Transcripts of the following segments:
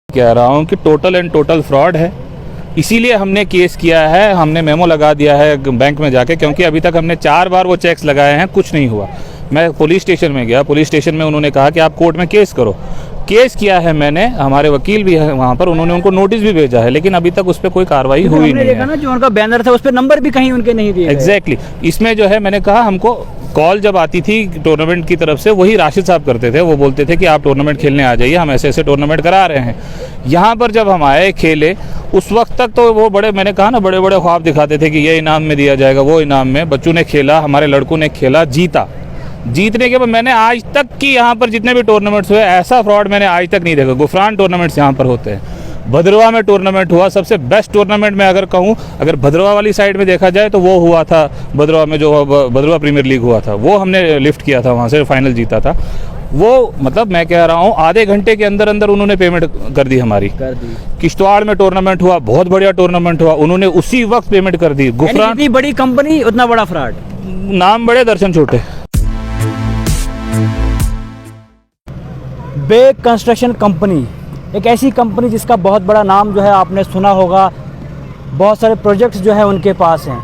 कह रहा हूँ कि टोटल एंड टोटल फ्रॉड है। इसीलिए हमने केस किया है, हमने मेमो लगा दिया है बैंक में जाके, क्योंकि अभी तक हमने 4 बार वो चेक्स लगाए हैं, कुछ नहीं हुआ। मैं पुलिस स्टेशन में गया, पुलिस स्टेशन में उन्होंने कहा कि आप कोर्ट में केस करो। केस किया है मैंने, हमारे वकील भी है वहाँ पर, उन्होंने उनको नोटिस भी भेजा है, लेकिन अभी तक उस पर कोई कार्रवाई हुई नहीं है। ना जो उनका बैनर था उस पर नंबर भी कहीं उनके नहीं दिए। एग्जैक्टली इसमें जो है, मैंने कहा हमको कॉल जब आती थी टूर्नामेंट की तरफ से, वही राशिद साहब करते थे। वो बोलते थे कि आप टूर्नामेंट खेलने आ जाइए, हम ऐसे ऐसे टूर्नामेंट करा रहे हैं। यहाँ पर जब हम आए खेले, उस वक्त तक तो वो बड़े, मैंने कहा ना, बड़े बड़े ख्वाब दिखाते थे कि ये इनाम में दिया जाएगा, वो इनाम में। बच्चों ने खेला, हमारे लड़कों ने खेला, जीता। जीतने के बाद मैंने आज तक की यहाँ पर जितने भी टूर्नामेंट्स हुए, ऐसा फ्रॉड मैंने आज तक नहीं देखा। गुफरान टूर्नामेंट्स यहाँ पर होते हैं, भद्रवा में टूर्नामेंट हुआ, सबसे बेस्ट टूर्नामेंट में अगर कहूँ, अगर भद्रवा वाली साइड में देखा जाए तो वो हुआ था भद्रवा में, जो भद्रवा प्रीमियर लीग हुआ था, वो हमने लिफ्ट किया था, वहाँ से फाइनल जीता था। वो मतलब मैं कह रहा हूँ आधे घंटे के अंदर अंदर उन्होंने पेमेंट कर दी हमारी। किश्तवाड़ में टूर्नामेंट हुआ, बहुत बढ़िया टूर्नामेंट हुआ, उन्होंने उसी वक्त पेमेंट कर दी। गुफरान, इतनी बड़ी कंपनी उतना बड़ा फ्रॉड, नाम बड़े दर्शन छोटे। बेग कंस्ट्रक्शन कंपनी एक ऐसी कंपनी जिसका बहुत बड़ा नाम जो है आपने सुना होगा। बहुत सारे प्रोजेक्ट्स जो है उनके पास हैं।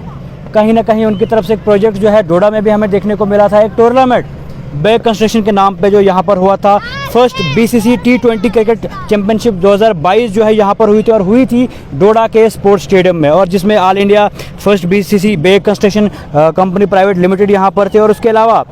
कहीं ना कहीं उनकी तरफ से एक प्रोजेक्ट जो है डोडा में भी हमें देखने को मिला था, एक टूर्नामेंट बेग कंस्ट्रक्शन के नाम पे जो यहाँ पर हुआ था। First BCC T20 cricket championship 2022 जो है यहाँ पर हुई थी, और हुई थी डोडा के स्पोर्ट्स स्टेडियम में, और जिसमें all India first BCC Baig construction company private limited यहाँ पर थे। और उसके अलावा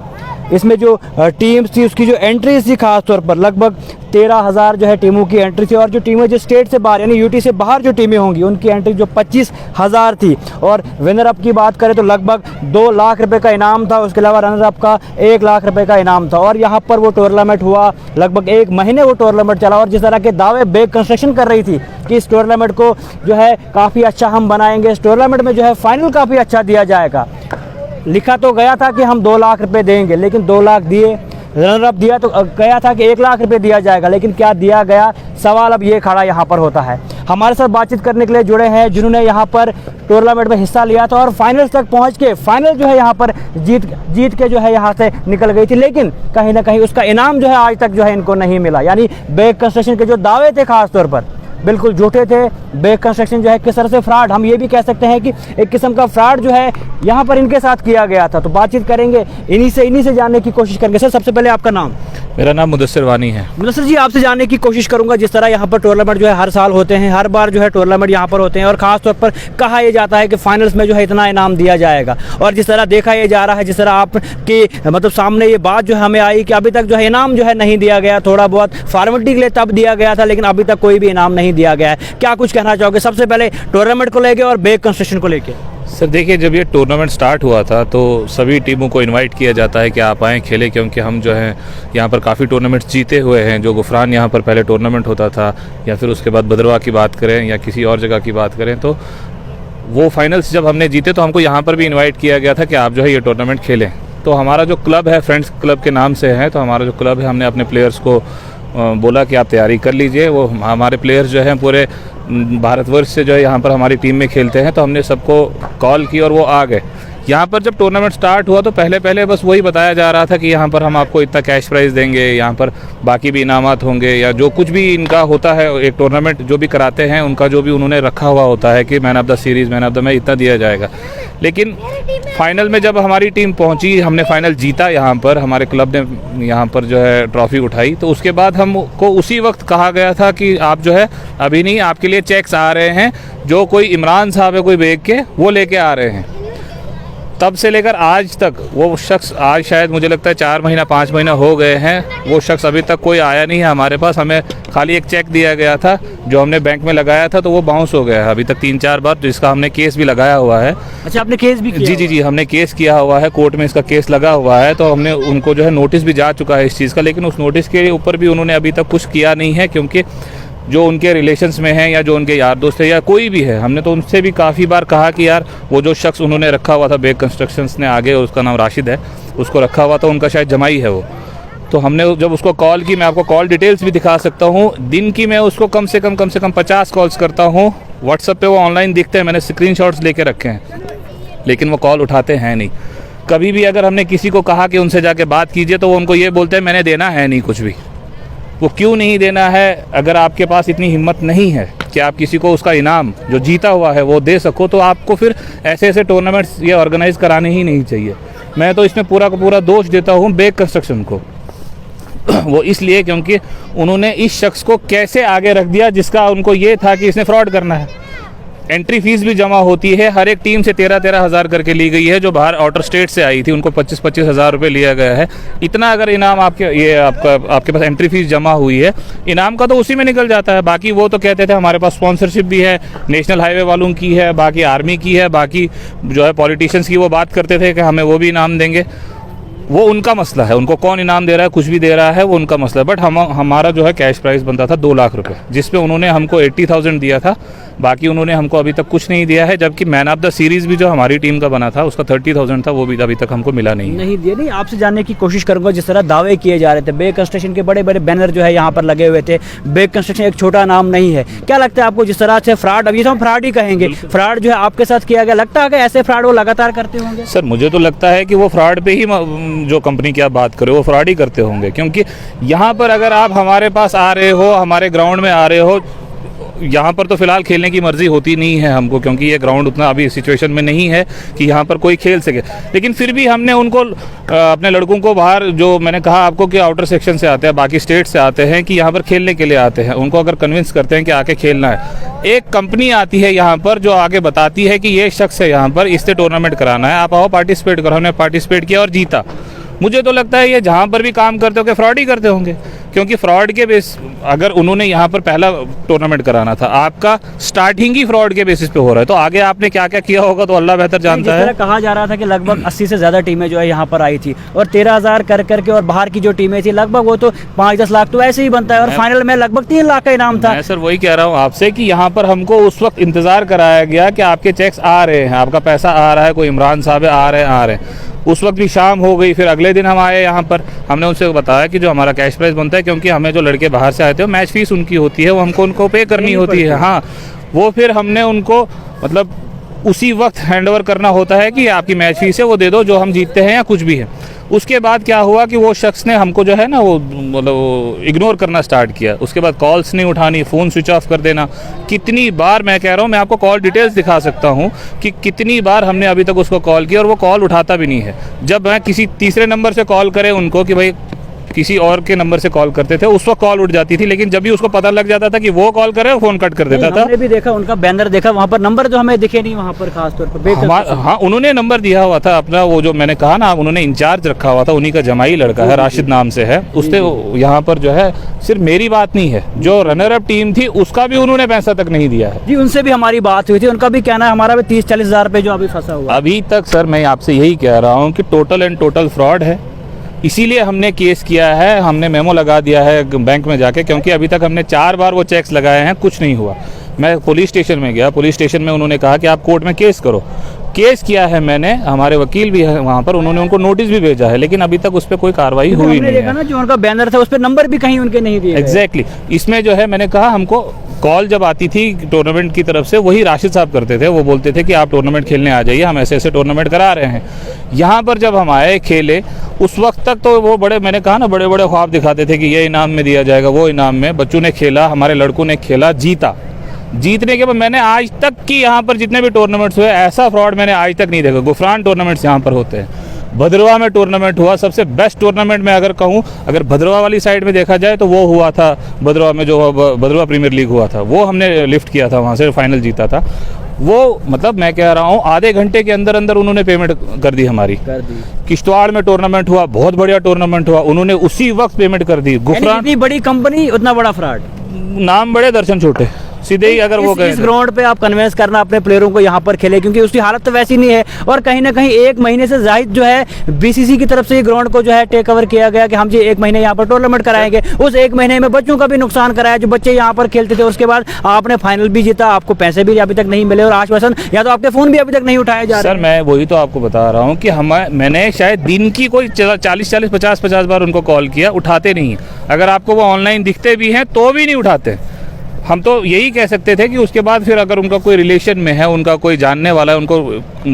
इसमें जो टीम्स थी उसकी जो एंट्रीज थी, खास तौर पर लगभग 13,000 जो है टीमों की एंट्री थी, और जो टीमें जो स्टेट से बाहर यानी UT से बाहर जो टीमें होंगी उनकी एंट्री जो 25,000 थी। और विनर अप की बात करें तो लगभग 2 लाख रुपए का इनाम था। उसके अलावा रनर अप का 1 लाख रुपए का इनाम था। और यहाँ पर वो टूर्नामेंट हुआ, लगभग 1 महीने वो टूर्नामेंट चला। और जिस तरह के दावे बेग कंस्ट्रक्शन कर रही थी कि इस टूर्नामेंट को जो है काफ़ी अच्छा हम बनाएंगे, इस टूर्नामेंट में जो है फाइनल काफ़ी अच्छा दिया जाएगा। लिखा तो गया था कि हम 2 लाख रुपए देंगे, लेकिन 2 लाख दिए। रनर अप दिया तो गया था कि 1 लाख रुपए दिया जाएगा, लेकिन क्या दिया गया, सवाल अब ये खड़ा यहाँ पर होता है। हमारे साथ बातचीत करने के लिए जुड़े हैं जिन्होंने यहाँ पर टूर्नामेंट में हिस्सा लिया था और फाइनल तक पहुँच के फाइनल जो है यहाँ पर जीत के जो है यहाँ से निकल गई थी, लेकिन कहीं ना कहीं उसका इनाम जो है आज तक जो है इनको नहीं मिला। यानी बेग कंस्ट्रक्शन के जो दावे थे खास तौर पर बिल्कुल झूठे थे। बेग कंस्ट्रक्शन जो है किस तरह से फ्रॉड, हम ये भी कह सकते हैं कि एक किस्म का फ्रॉड जो है यहाँ पर इनके साथ किया गया था। तो बातचीत करेंगे, इन्हीं से जानने की कोशिश करेंगे। सर, सबसे पहले आपका नाम? मेरा नाम मुदस्सिर वानी है। मुदस्सिर जी, आपसे जानने की कोशिश करूंगा, जिस तरह यहाँ पर टूर्नामेंट जो है हर साल होते हैं, हर बार जो है टूर्नामेंट यहाँ पर होते हैं, और ख़ास तौर पर कहा यह जाता है कि फाइनल्स में जो है इतना इनाम दिया जाएगा, और जिस तरह देखा यह जा रहा है, जिस तरह आपके मतलब सामने ये बात जो है हमें आई कि अभी तक जो है इनाम जो है नहीं दिया गया, थोड़ा बहुत फॉर्मेलिटी के लिए तब दिया गया था, लेकिन अभी तक कोई भी इनाम नहीं दिया गया है। क्या कुछ कहना चाहोगे सबसे पहले टूर्नामेंट को लेके और बेग कंस्ट्रक्शन को लेके? सर देखिए, जब ये टूर्नामेंट स्टार्ट हुआ था तो सभी टीमों को इनवाइट किया जाता है कि आप आएँ खेलें, क्योंकि हम जो है यहाँ पर काफ़ी टूर्नामेंट्स जीते हुए हैं। जो गुफरान यहाँ पर पहले टूर्नामेंट होता था, या फिर उसके बाद भद्रवा की बात करें या किसी और जगह की बात करें, तो वो फाइनल्स जब हमने जीते तो हमको यहाँ पर भी इन्वाइट किया गया था कि आप जो है ये टूर्नामेंट खेलें। तो हमारा जो क्लब है, फ्रेंड्स क्लब के नाम से है, तो हमारा जो क्लब है, हमने अपने प्लेयर्स को बोला कि आप तैयारी कर लीजिए। वो हमारे प्लेयर्स जो हैं पूरे भारतवर्ष से जो है यहाँ पर हमारी टीम में खेलते हैं, तो हमने सबको कॉल की और वो आ गए। यहाँ पर जब टूर्नामेंट स्टार्ट हुआ तो पहले बस वही बताया जा रहा था कि यहाँ पर हम आपको इतना कैश प्राइज़ देंगे, यहाँ पर बाकी भी इनामात होंगे, या जो कुछ भी इनका होता है, एक टूर्नामेंट जो भी कराते हैं उनका जो भी उन्होंने रखा हुआ होता है कि man of the series, man of the match इतना दिया जाएगा। लेकिन फाइनल में जब हमारी टीम पहुँची, हमने फाइनल जीता, यहाँ पर हमारे क्लब ने यहाँ पर जो है ट्रॉफ़ी उठाई, तो उसके बाद हमको उसी वक्त कहा गया था कि आप जो है अभी नहीं, आपके लिए चेक्स आ रहे हैं, जो कोई इमरान साहब है कोई बेग के, वो लेके आ रहे हैं। तब से लेकर आज तक वो शख्स, आज शायद मुझे लगता है 4 महीना 5 महीना हो गए हैं, वो शख्स अभी तक कोई आया नहीं है हमारे पास। हमें खाली एक चेक दिया गया था जो हमने बैंक में लगाया था, तो वो बाउंस हो गया है अभी तक 3-4 बार, तो इसका हमने केस भी लगाया हुआ है। अच्छा, आपने केस भी किया? जी, हमने केस किया हुआ है, कोर्ट में इसका केस लगा हुआ है। तो हमने उनको जो है नोटिस भी जा चुका है इस चीज़ का, लेकिन उस नोटिस के ऊपर भी उन्होंने अभी तक कुछ किया नहीं है, क्योंकि जो उनके रिलेशंस में हैं या जो उनके यार दोस्त है या कोई भी है, हमने तो उनसे भी काफ़ी बार कहा कि यार वो जो शख्स उन्होंने रखा हुआ था बेग कंस्ट्रक्शंस ने आगे, उसका नाम राशिद है, उसको रखा हुआ था, उनका शायद जमाई है वो। तो हमने जब उसको कॉल की, मैं आपको कॉल डिटेल्स भी दिखा सकता हूँ, दिन की मैं उसको कम से कम 50 कॉल्स करता हूँ। व्हाट्सएप पे वो ऑनलाइन दिखते हैं, मैंने स्क्रीनशॉट्स लेके रखे हैं, लेकिन वो कॉल उठाते हैं नहीं। कभी भी अगर हमने किसी को कहा कि उनसे जाके बात कीजिए, तो वो उनको ये बोलते हैं मैंने देना है नहीं कुछ भी। वो क्यों नहीं देना है? अगर आपके पास इतनी हिम्मत नहीं है कि आप किसी को उसका इनाम जो जीता हुआ है वो दे सको, तो आपको फिर ऐसे ऐसे टूर्नामेंट्स ये ऑर्गेनाइज़ कराने ही नहीं चाहिए। मैं तो इसमें पूरा का पूरा दोष देता हूँ बेग कंस्ट्रक्शन को। वो इसलिए क्योंकि उन्होंने इस शख्स को कैसे आगे रख दिया जिसका उनको ये था कि इसने फ्रॉड करना है। एंट्री फीस भी जमा होती है, हर एक टीम से 13-13 हज़ार करके ली गई है। जो बाहर आउटर स्टेट से आई थी उनको 25-25 हज़ार रुपये लिया गया है। इतना अगर इनाम आपके पास एंट्री फीस जमा हुई है, इनाम का तो उसी में निकल जाता है। बाकी वो तो कहते थे हमारे पास स्पॉन्सरशिप भी है, नेशनल हाईवे वालों की है, बाकी आर्मी की है, बाकी जो है पॉलिटिशियंस की, वो बात करते थे कि हमें वो भी इनाम देंगे। वो उनका मसला है, उनको कौन इनाम दे रहा है, कुछ भी दे रहा है, वो उनका मसला है। बट हमारा जो है कैश प्राइस बनता था 2 लाख रुपए, जिसपे उन्होंने हमको 80,000 दिया था। बाकी उन्होंने हमको अभी तक कुछ नहीं दिया है। जबकि मैन ऑफ द सीरीज़ भी जो हमारी टीम का बना था उसका 30,000 था, वो भी अभी तक हमको मिला नहीं दिया। नहीं, आपसे जानने की कोशिश करूंगा, जिस तरह दावे किए जा रहे थे, बेग कंस्ट्रक्शन के बड़े बड़े बैनर जो है यहाँ पर लगे हुए थे। बेग कंस्ट्रक्शन एक छोटा नाम नहीं है। क्या लगता है आपको, जिस तरह से फ्रॉड, अभी तो हम फ्रॉड ही कहेंगे, फ्रॉड जो है आपके साथ किया गया, लगता है कि ऐसे फ्रॉड वो लगातार करते होंगे? सर मुझे तो लगता है कि वो फ्रॉड पे ही, जो कंपनी की आप बात करें, वो फ्रॉड ही करते होंगे। क्योंकि यहाँ पर अगर आप हमारे पास आ रहे हो, हमारे ग्राउंड में आ रहे हो, यहाँ पर तो फिलहाल खेलने की मर्जी होती नहीं है हमको, क्योंकि ये ग्राउंड उतना अभी सिचुएशन में नहीं है कि यहाँ पर कोई खेल सके। लेकिन फिर भी हमने उनको, अपने लड़कों को बाहर, जो मैंने कहा आपको कि आउटर सेक्शन से आते हैं, बाकी स्टेट से आते हैं, कि यहाँ पर खेलने के लिए आते हैं, उनको अगर कन्विंस करते हैं कि आके खेलना है। एक कंपनी आती है यहाँ पर जो आगे बताती है कि ये शख्स है यहाँ पर, इससे टूर्नामेंट कराना है, आप आओ पार्टिसिपेट करो। हमने पार्टिसिपेट किया और जीता। मुझे तो लगता है ये जहाँ पर भी काम करते होंगे फ्रॉड ही करते होंगे, क्योंकि फ्रॉड के बेस, अगर उन्होंने यहाँ पर पहला टूर्नामेंट कराना था, आपका स्टार्टिंग ही फ्रॉड के बेसिस पे हो रहा है, तो आगे आपने क्या क्या किया होगा तो अल्लाह बेहतर जानता है। कहा जा रहा था कि लगभग 80 से ज़्यादा टीमें जो है यहाँ पर आई थी, और 13,000 कर करके, और बाहर की जो टीमें थी लगभग वो तो 5-10 लाख तो ऐसे ही बनता है, और फाइनल में लगभग 3 लाख का इनाम था। मैं सर वही कह रहा हूँ आपसे कि यहाँ पर हमको उस वक्त इंतजार कराया गया कि आपके चेक्स आ रहे हैं, आपका पैसा आ रहा है, कोई इमरान साहब आ रहे हैं। उस वक्त भी शाम हो गई, फिर अगले दिन हम आए यहाँ पर, हमने उनसे बताया कि जो हमारा कैश प्राइस बनता है, क्योंकि हमें जो लड़के बाहर से आए थे, मैच फीस उनकी होती है, वो हमको उनको पे करनी होती है। हाँ, वो फिर हमने उनको मतलब उसी वक्त हैंड ओवर करना होता है कि आपकी मैच फीस है वो दे दो, जो हम जीतते हैं या कुछ भी है। उसके बाद क्या हुआ कि वो शख्स ने हमको जो है ना, वो मतलब इग्नोर करना स्टार्ट किया। उसके बाद कॉल्स नहीं उठानी, फ़ोन स्विच ऑफ कर देना। कितनी बार, मैं कह रहा हूँ, मैं आपको कॉल डिटेल्स दिखा सकता हूँ कि कितनी बार हमने अभी तक उसको कॉल किया और वो कॉल उठाता भी नहीं है। जब मैं किसी तीसरे नंबर से कॉल करे उनको कि भाई किसी और के नंबर से कॉल करते थे, उस वक्त कॉल उठ जाती थी, लेकिन जब भी उसको पता लग जाता था कि वो कॉल करे, फ़ोन कट कर देता था। हमने भी देखा, उनका बैनर देखा, वहाँ पर नंबर जो हमें दिखे नहीं, वहाँ पर खास तौर पर हाँ, उन्होंने नंबर दिया हुआ था अपना, वो जो मैंने कहा ना, उन्होंने इंचार्ज रखा हुआ था, उन्हीं का जमाई लड़का है, राशिद नाम से है। उससे यहाँ पर जो है, सिर्फ मेरी बात नहीं है, जो रनर अप टीम थी उसका भी उन्होंने पैसा तक नहीं दिया है। जी, उनसे भी हमारी बात हुई थी, उनका भी कहना है हमारा भी 30-40 हज़ार रुपये जो अभी फंसा हुआ। अभी तक सर मैं आपसे यही कह रहा हूँ कि टोटल एंड टोटल फ्रॉड है। इसीलिए हमने केस किया है, हमने मेमो लगा दिया है बैंक में जाके, क्योंकि अभी तक हमने 4 बार वो चेक्स लगाए हैं, कुछ नहीं हुआ। मैं पुलिस स्टेशन में गया, पुलिस स्टेशन में उन्होंने कहा कि आप कोर्ट में केस करो। केस किया है मैंने, हमारे वकील भी है वहाँ पर, उन्होंने उनको नोटिस भी भेजा है, लेकिन अभी तक उस पर कोई कार्रवाई हुई नहीं है। ना, जो उनका बैनर था उस पर नंबर भी कहीं उनके नहीं दिए। एग्जैक्टली, इसमें जो है मैंने कहा, हमको कॉल जब आती थी टूर्नामेंट की तरफ से, वही राशिद साहब करते थे। वो बोलते थे कि आप टूर्नामेंट खेलने आ जाइए, हम ऐसे ऐसे टूर्नामेंट करा रहे हैं। यहाँ पर जब हम आए, खेले, उस वक्त तक तो वो बड़े, मैंने कहा ना, बड़े बड़े ख्वाब दिखाते थे कि ये इनाम में दिया जाएगा, वो इनाम में। बच्चों ने खेला, हमारे लड़कों ने खेला, जीता। जीतने के बाद मैंने आज तक की यहाँ पर जितने भी टूर्नामेंट्स हुए, ऐसा फ्रॉड मैंने आज तक नहीं देखा। गुफरान टूर्नामेंट्स यहाँ पर होते हैं, भद्रवा में टूर्नामेंट हुआ, सबसे बेस्ट टूर्नामेंट में अगर कहूँ, अगर भद्रवा वाली साइड में देखा जाए तो वो हुआ था भद्रवा में, जो भद्रवा प्रीमियर लीग हुआ था, वो हमने लिफ्ट किया था, वहाँ से फाइनल जीता था। वो मतलब मैं कह रहा हूँ आधे घंटे के अंदर अंदर उन्होंने पेमेंट कर दी हमारी। किश्तवाड़ में टूर्नामेंट हुआ, बहुत बढ़िया टूर्नामेंट हुआ, उन्होंने उसी वक्त पेमेंट कर दी। गुफरान, इतनी बड़ी कंपनी, उतना बड़ा फ्रॉड, नाम बड़े दर्शन छोटे, सीधे ही अगर वो इस ग्राउंड पे आप कन्विंस करना अपने प्लेयरों को यहाँ पर खेले, क्योंकि उसकी हालत तो वैसी नहीं है, और कहीं ना कहीं 1 महीने से जायद जो है बीसीसी की तरफ से ये ग्राउंड को जो है टेक ओवर किया गया कि हम जी 1 महीने यहाँ पर टूर्नामेंट कराएंगे। उस 1 महीने में बच्चों का भी नुकसान कराया, जो बच्चे यहाँ पर खेलते थे। उसके बाद आपने फाइनल भी जीता, आपको पैसे भी अभी तक नहीं मिले, और आश्वासन या तो आपके फ़ोन भी अभी तक नहीं उठाए जा रहे। सर मैं वही तो आपको बता रहा हूँ कि मैंने शायद दिन की कोई 40-40, 50-50 बार उनको कॉल किया, उठाते नहीं। अगर आपको वो ऑनलाइन दिखते भी हैं तो भी नहीं उठाते। हम तो यही कह सकते थे कि उसके बाद फिर अगर उनका कोई रिलेशन में है, उनका कोई जानने वाला है, उनको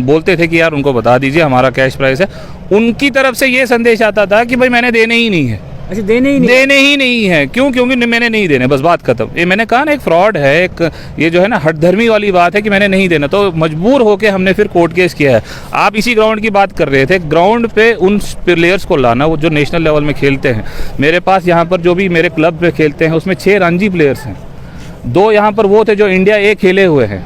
बोलते थे कि यार उनको बता दीजिए हमारा कैश प्राइस है। उनकी तरफ से ये संदेश आता था कि भाई मैंने देने ही नहीं है, अच्छा, देने ही नहीं? देने ही नहीं है। क्यों? क्योंकि मैंने नहीं देने, बस बात खत्म। ये मैंने कहा ना, एक फ्रॉड है, एक ये जो है ना हठधर्मी वाली बात है कि मैंने नहीं देना, तो मजबूर होके हमने फिर कोर्ट केस किया है। आप इसी ग्राउंड की बात कर रहे थे, ग्राउंड पे उन प्लेयर्स को लाना वो जो नेशनल लेवल में खेलते हैं। मेरे पास यहाँ पर जो भी मेरे क्लब पे खेलते हैं उसमें 6 रणजी प्लेयर्स हैं, 2 यहाँ पर वो थे जो इंडिया ए खेले हुए हैं,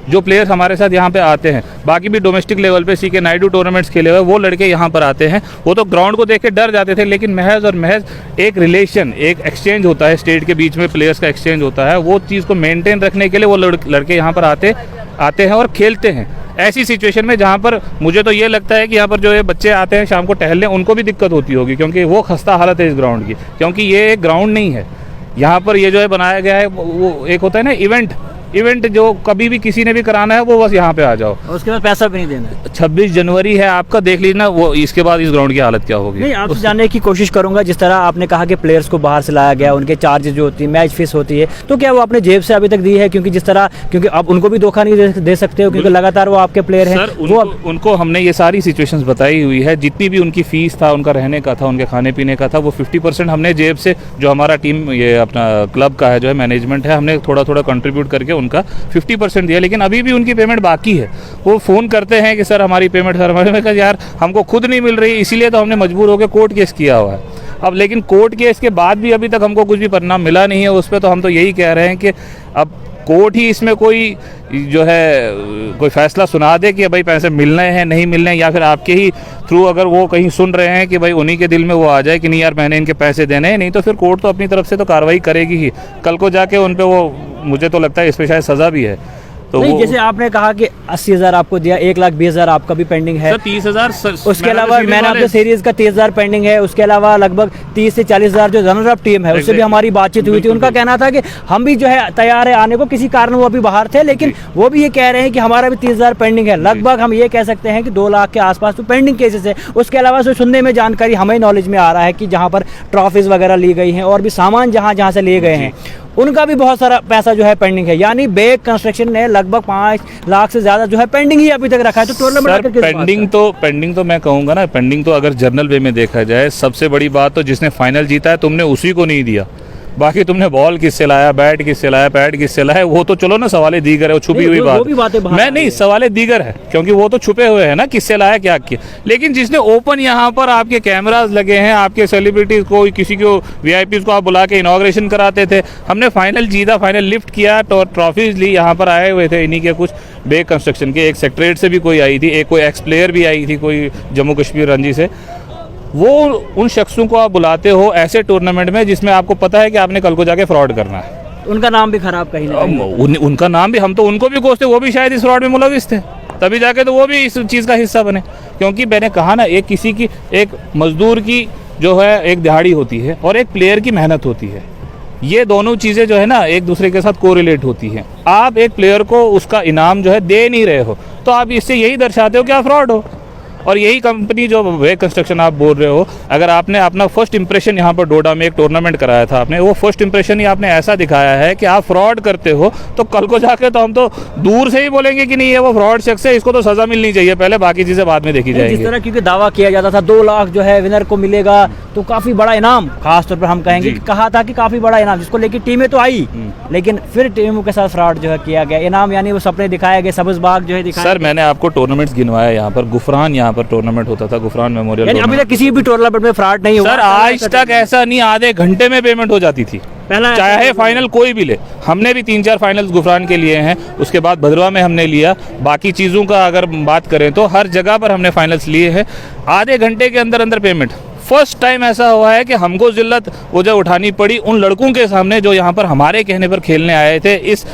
जो प्लेयर्स हमारे साथ यहाँ पे आते हैं। बाकी भी डोमेस्टिक लेवल पे सीके नायडू टूर्नामेंट्स खेले हुए वो लड़के यहाँ पर आते हैं। वो तो ग्राउंड को देख के डर जाते थे, लेकिन महज और महज एक रिलेशन, एक एक्सचेंज होता है स्टेट के बीच में, प्लेयर्स का एक्सचेंज होता है, वो चीज़ को मेंटेन रखने के लिए वो लड़के यहाँ पर आते हैं और खेलते हैं। ऐसी सिचुएशन में जहाँ पर मुझे तो ये लगता है कि यहाँ पर जो ये बच्चे आते हैं शाम को टहलने, उनको भी दिक्कत होती होगी, क्योंकि वो खस्ता हालत है इस ग्राउंड की। क्योंकि ये एक ग्राउंड नहीं है, यहाँ पर ये जो है बनाया गया है वो एक होता है ना इवेंट जो कभी भी किसी ने भी कराना है वो बस यहाँ पे आ जाओ, उसके बाद पैसा भी नहीं देना है। 26 जनवरी है आपका, देख लीजिए वो, इसके बाद इस ग्राउंड की हालत क्या होगी। नहीं, आपसे जानने की कोशिश करूंगा, जिस तरह आपने कहा कि प्लेयर्स को बाहर से लाया गया, उनके चार्जेस जो होती है, मैच फीस होती है, तो क्या वो अपने जेब से अभी तक दी है? क्योंकि जिस तरह, क्योंकि आप उनको भी धोखा नहीं दे सकते हो, क्योंकि लगातार वो आपके प्लेयर हैं। वो उनको हमने ये सारी सिचुएशंस बताई हुई है, जितनी भी उनकी फीस था, उनका रहने का था, उनके खाने पीने का था, वो 50% हमने जेब से, जो हमारा टीम ये अपना क्लब का है जो है मैनेजमेंट है, हमने थोड़ा थोड़ा कंट्रीब्यूट करके उनका 50% दिया। लेकिन अभी भी उनकी पेमेंट बाकी है। वो फ़ोन करते हैं कि सर हमारी पेमेंट, सर हमारे, मैं कहा यार हमको खुद नहीं मिल रही, इसीलिए तो हमने मजबूर होकर कोर्ट केस किया हुआ है। अब लेकिन कोर्ट केस के बाद भी अभी तक हमको कुछ भी परिणाम मिला नहीं है उस पर, तो हम तो यही कह रहे हैं कि अब कोर्ट ही इसमें कोई जो है कोई फैसला सुना दे कि भाई पैसे मिलने हैं नहीं मिलने हैं, या फिर आपके ही थ्रू अगर वो कहीं सुन रहे हैं कि भाई उन्हीं के दिल में वो आ जाए कि नहीं यार मैंने इनके पैसे देने हैं, नहीं तो फिर कोर्ट तो अपनी तरफ से तो कार्रवाई करेगी ही। कल को जाके उन पे वो, मुझे तो लगता है इस पे शायद सज़ा भी है। तो नहीं, जैसे आपने कहा कि 80,000 आपको दिया, 1,20,000 आपका भी पेंडिंग है, 30,000। उसके अलावा मैन ऑफ द सीरीज का 30,000 पेंडिंग है, उसके अलावा लगभग 30 से 40,000 जो रनर अप टीम है उससे भी हमारी बातचीत हुई थी। उनका कहना था कि हम भी जो है तैयार है आने को, किसी कारण वो अभी बाहर थे, लेकिन वो भी ये कह रहे हैं कि हमारा भी 30,000 पेंडिंग है। लगभग हम ये कह सकते हैं कि 2 लाख के आसपास तो पेंडिंग केसेस है। उसके अलावा जो सुनने में जानकारी हमें नॉलेज में आ रहा है कि जहाँ पर ट्रॉफीज वगैरह ली गई हैं और भी सामान जहाँ से लिए गए हैं, उनका भी बहुत सारा पैसा जो है पेंडिंग है। यानी बेग कंस्ट्रक्शन ने लगभग 5 लाख से ज्यादा जो है पेंडिंग ही अभी तक रखा है। तो टूर्नामेंट पेंडिंग तो मैं कहूँगा ना, पेंडिंग तो अगर जर्नल वे में देखा जाए, सबसे बड़ी बात तो जिसने फाइनल जीता है तुमने उसी को नहीं दिया। बाकी तुमने बॉल किससे लाया, बैट किससे लाया, पैड किससे लाया, वो तो चलो ना सवाले दीगर है, वो छुपी हुई बात। मैं नहीं, सवाले दीगर है, क्योंकि वो तो छुपे हुए हैं ना, किससे लाया क्या किया। लेकिन जिसने ओपन यहाँ पर आपके कैमरास लगे हैं, आपके सेलिब्रिटीज को, किसी को वीआईपीज को आप बुला के इनॉग्रेशन कराते थे, हमने फाइनल जीता, फाइनल लिफ्ट किया, ट्रॉफीज ली। यहाँ पर आए हुए थे इन्हीं के कुछ बेग कंस्ट्रक्शन के, एक सेक्रेटरीट से भी कोई आई थी, एक कोई एक्स प्लेयर भी आई थी कोई जम्मू कश्मीर रणजी से। वो उन शख्सों को आप बुलाते हो ऐसे टूर्नामेंट में जिसमें आपको पता है कि आपने कल को जाके फ्रॉड करना है। उनका नाम भी खराब कहीं ना कहीं। उनका नाम भी, हम तो उनको भी कोसते, वो भी शायद इस फ्रॉड में मुलविस थे, तभी जाके तो वो भी इस चीज़ का हिस्सा बने। क्योंकि मैंने कहा ना, एक किसी की, एक मजदूर की जो है एक दिहाड़ी होती है और एक प्लेयर की मेहनत होती है, ये दोनों चीज़ें जो है ना एक दूसरे के साथ कोरिलेट होती हैं। आप एक प्लेयर को उसका इनाम जो है दे नहीं रहे हो, तो आप इससे यही दर्शाते हो कि आप फ्रॉड हो। और यही कंपनी जो वेग कंस्ट्रक्शन आप बोल रहे हो, अगर आपने अपना फर्स्ट इंप्रेशन यहाँ पर डोडा में एक टूर्नामेंट कराया था आपने, वो फर्स्ट इंप्रेशन ही आपने ऐसा दिखाया है कि आप फ्रॉड करते हो, तो कल को जाके तो हम तो दूर से ही बोलेंगे कि नहीं ये वो फ्रॉड शख्स है, इसको तो सज़ा मिलनी चाहिए पहले, बाकी चीज़ें बाद में देखी जाएगी। जिस तरह क्योंकि दावा किया जाता था 2 लाख जो है विनर को मिलेगा, तो काफ़ी बड़ा इनाम, खासतौर पर हम कहेंगे कि कहा था कि काफ़ी बड़ा इनाम, जिसको लेकर टीमें तो आई, लेकिन फिर टीमों के साथ फ्रॉड जो है किया गया। इनाम यानी वो सपने दिखाए गए, सब्ज़ बाग जो है दिखाया। सर मैंने आपको टूर्नामेंट्स गिनवाया, यहाँ पर गुफरान, यहाँ पर टूर्नामेंट होता था, गुफरान मेमोरियल। अभी तक किसी भी टूर्नामेंट में फ्रॉड नहीं हुआ सर, आज तक ऐसा नहीं, आधे घंटे में पेमेंट हो जाती थी, चाहे फाइनल कोई भी ले। हमने भी 3-4 फाइनल्स गुफरान के लिए हैं, उसके बाद भद्रवा में हमने लिया। बाकी चीज़ों का अगर बात करें तो हर जगह पर हमने फाइनल्स लिए हैं, आधे घंटे के अंदर अंदर पेमेंट। फर्स्ट टाइम ऐसा हुआ है कि हमको जिल्लत वो जो उठानी पड़ी उन लड़कों के सामने जो यहाँ पर हमारे कहने पर खेलने आए थे। इस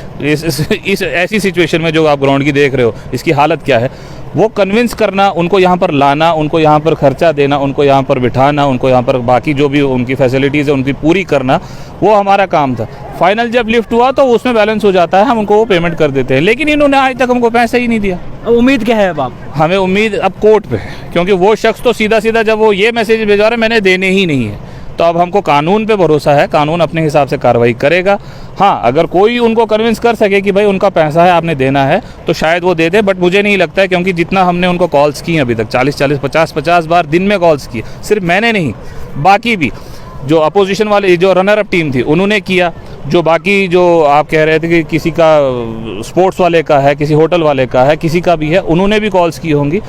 ऐसी सिचुएशन में जो आप ग्राउंड की देख रहे हो, इसकी हालत क्या है, वो कन्विंस करना, उनको यहाँ पर लाना, उनको यहाँ पर खर्चा देना, उनको यहाँ पर बिठाना, उनको यहाँ पर बाकी जो भी उनकी फैसिलिटीज़ है उनकी पूरी करना, वो हमारा काम था। फाइनल जब लिफ्ट हुआ तो उसमें बैलेंस हो जाता है, हम उनको वो पेमेंट कर देते हैं, लेकिन इन्होंने आज तक हमको पैसा ही नहीं दिया। अब उम्मीद क्या है अब आप? हमें उम्मीद अब कोर्ट पे है, क्योंकि वो शख्स तो सीधा सीधा जब वो ये मैसेज भेजा रहा है मैंने देने ही नहीं है, तो अब हमको कानून पे भरोसा है, कानून अपने हिसाब से कार्रवाई करेगा। हाँ, अगर कोई उनको कन्विंस कर सके कि भाई उनका पैसा है, आपने देना है, तो शायद वो दे दे, बट मुझे नहीं लगता है, क्योंकि जितना हमने उनको कॉल्स की अभी तक 40-50 बार दिन में कॉल्स किए, सिर्फ मैंने नहीं, बाकी भी जो अपोजिशन वाले जो रनर अप टीम थी उन्होंने किया, जो बाकी जो आप कह रहे थे कि किसी का स्पोर्ट्स वाले का है, किसी होटल वाले का है, किसी का भी है, उन्होंने भी कॉल्स की होंगी।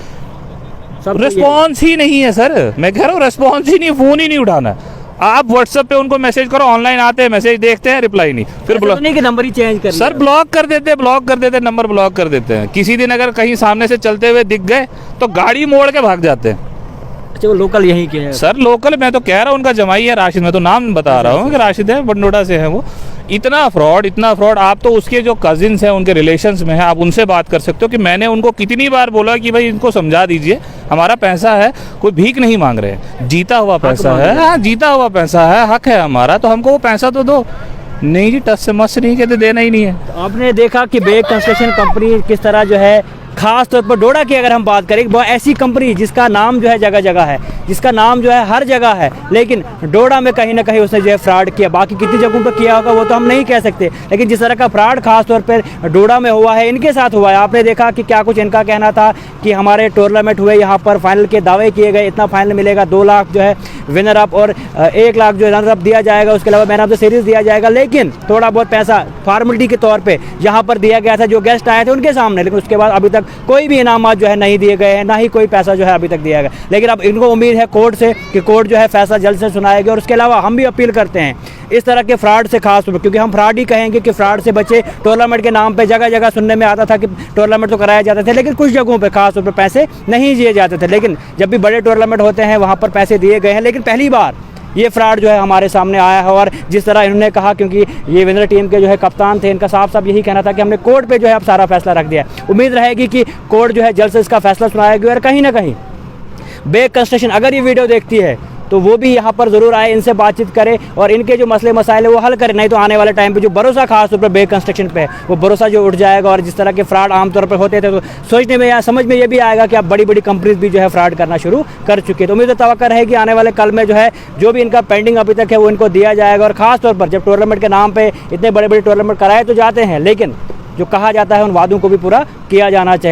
रिस्पॉन्स ही नहीं है सर, मैं कह रहा हूँ रिस्पॉन्स ही नहीं, फ़ोन ही नहीं उठाना। आप व्हाट्सएप पे उनको मैसेज करो, ऑनलाइन आते हैं, मैसेज देखते हैं, रिप्लाई नहीं, फिर ब्लॉक नहीं कि नंबर ही चेंज कर सर, ब्लॉक कर देते, नंबर ब्लॉक कर देते हैं। किसी दिन अगर कहीं सामने से चलते हुए दिख गए तो गाड़ी मोड़ के भाग जाते हैं। अच्छा, वो लोकल यहीं के हैं सर लोकल, मैं तो कह रहा हूँ उनका जमाई है राशिद, मैं तो नाम बता रहा हूँ कि राशिद है, बंडोड़ा से है वो। इतना फ्रॉड, आप तो उसके जो कजिन्स हैं उनके रिलेशंस में हैं, आप उनसे बात कर सकते हो कि मैंने उनको कितनी बार बोला कि भाई इनको समझा दीजिए, हमारा पैसा है, कोई भीख नहीं मांग रहे हैं, जीता हुआ पैसा है, हाँ जीता हुआ पैसा है, हक है हमारा, तो हमको वो पैसा तो दो। नहीं जी, टस से मस नहीं कहते, देना ही नहीं है। तो आपने देखा कि बेग कंस्ट्रक्शन कंपनी किस तरह जो है, खास तौर पर डोडा की अगर हम बात करें, वो ऐसी कंपनी जिसका नाम जो है जगह जगह है, जिसका नाम जो है हर जगह है, लेकिन डोडा में कहीं ना कहीं उसने जो है फ्रॉड किया। बाकी कितनी जगहों पर किया होगा वो तो हम नहीं कह सकते, लेकिन जिस तरह का फ्रॉड खास तौर पर डोडा में हुआ है, इनके साथ हुआ है। आपने देखा कि क्या कुछ इनका कहना था कि हमारे टूर्नामेंट हुए, यहाँ पर फाइनल के दावे किए गए, इतना फाइनल मिलेगा, 2 लाख जो है विनर अप और 1 लाख जो है रनर अप दिया जाएगा, उसके अलावा मैन ऑफ द सीरीज दिया जाएगा। लेकिन थोड़ा बहुत पैसा फॉर्मेलिटी के तौर पे यहाँ पर दिया गया था जो गेस्ट आए थे उनके सामने, लेकिन उसके बाद अभी तक कोई भी इनाम जो है नहीं दिए गए हैं, ना ही कोई पैसा जो है अभी तक दिया गया। लेकिन अब इनको उम्मीद है कोर्ट से कि कोर्ट जो है फैसला जल्द से सुनाएगा। और उसके अलावा हम भी अपील करते हैं इस तरह के फ्रॉड से, खास तौर पर क्योंकि हम फ्रॉड ही कहेंगे कि फ्रॉड से बचे। टूर्नामेंट के नाम पे जगह जगह सुनने में आता था कि टूर्नामेंट तो कराए जाते थे, लेकिन कुछ जगहों पे खास तौर पर पैसे नहीं दिए जाते थे। लेकिन जब भी बड़े टूर्नामेंट होते हैं वहाँ पर पैसे दिए गए हैं, लेकिन पहली बार ये फ्रॉड जो है हमारे सामने आया है। और जिस तरह इन्होंने कहा, क्योंकि ये विनर टीम के जो है कप्तान थे, इनका साफ साफ यही कहना था कि हमने कोर्ट पे जो है अब सारा फैसला रख दिया। उम्मीद रहेगी कि कोर्ट जो है जल्द से इसका फैसला सुनाएगी। और कहीं ना कहीं बेग कंस्ट्रक्शन अगर ये वीडियो देखती है तो वो भी यहाँ पर ज़रूर आए, इनसे बातचीत करे और इनके जो मसले मसाइल है वो हल करे। नहीं तो आने वाले टाइम पे जो भरोसा खास तौर पर बेग कंस्ट्रक्शन पे है वो भरोसा जो उठ जाएगा। और जिस तरह के फ्रॉड आमतौर पर होते थे तो सोचने में या समझ में ये भी आएगा कि अब बड़ी बड़ी कंपनीज भी जो है फ्रॉड करना शुरू कर चुकी है। तो उम्मीद है, तवक्को रहेगी आने वाले कल में जो है जो भी इनका पेंडिंग अभी तक है वो इनको दिया जाएगा। और ख़ास तौर पर जब टूर्नामेंट के नाम पर इतने बड़े बड़े टूर्नामेंट कराए तो जाते हैं, लेकिन जो कहा जाता है उन वादों को भी पूरा किया जाना चाहिए।